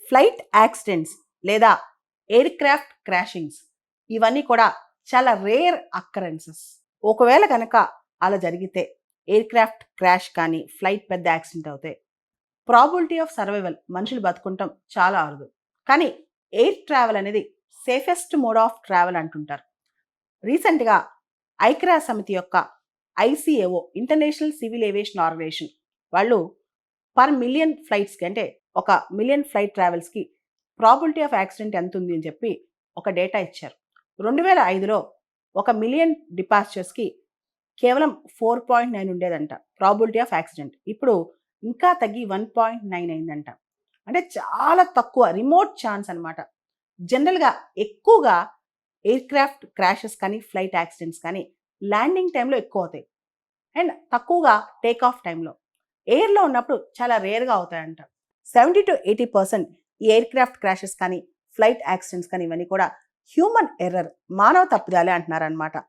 Flight accidents లేదా aircraft crashings ఇవన్నీ కూడా చాలా రేర్ అక్కరెన్సెస్. ఒకవేళ కనుక అలా జరిగితే ఎయిర్ క్రాఫ్ట్ క్రాష్ కానీ ఫ్లైట్ పెద్ద యాక్సిడెంట్ అవుతే ప్రాబిలిటీ ఆఫ్ సర్వైవల్ మనుషులు బతుకుంటాం చాలా అరుదు. కానీ ఎయిర్ ట్రావెల్ అనేది సేఫెస్ట్ మోడ్ ఆఫ్ ట్రావెల్ అంటుంటారు. రీసెంట్గా ఐక్యరాజ్య సమితి యొక్క ICAO international civil aviation organisation వాళ్ళు పర్ మిలియన్ ఫ్లైట్స్కి అంటే 1,000,000 ఫ్లైట్ ట్రావెల్స్కి ప్రాబిలిటీ ఆఫ్ యాక్సిడెంట్ ఎంత ఉంది అని చెప్పి ఒక డేటా ఇచ్చారు. 2005లో 1,000,000 డిపార్చర్స్కి కేవలం 4.9 ఉండేదంట ప్రాబిలిటీ ఆఫ్ యాక్సిడెంట్. ఇప్పుడు ఇంకా తగ్గి 1.9 అయిందంట. అంటే చాలా తక్కువ, రిమోట్ ఛాన్స్ అనమాట. జనరల్గా ఎక్కువగా ఎయిర్ క్రాఫ్ట్ క్రాషెస్ కానీ ఫ్లైట్ యాక్సిడెంట్స్ కానీ ల్యాండింగ్ టైంలో ఎక్కువ అవుతాయి అండ్ తక్కువగా టేక్ ఆఫ్ టైంలో. ఎయిర్లో ఉన్నప్పుడు చాలా రేర్గా అవుతాయంట. 70 to 80% ఈ ఎయిర్ క్రాఫ్ట్ క్రాషెస్ కానీ ఫ్లైట్ యాక్సిడెంట్స్ కానీ ఇవన్నీ కూడా హ్యూమన్ ఎర్రర్, మానవ తప్పిదాలే అంటున్నారనమాట.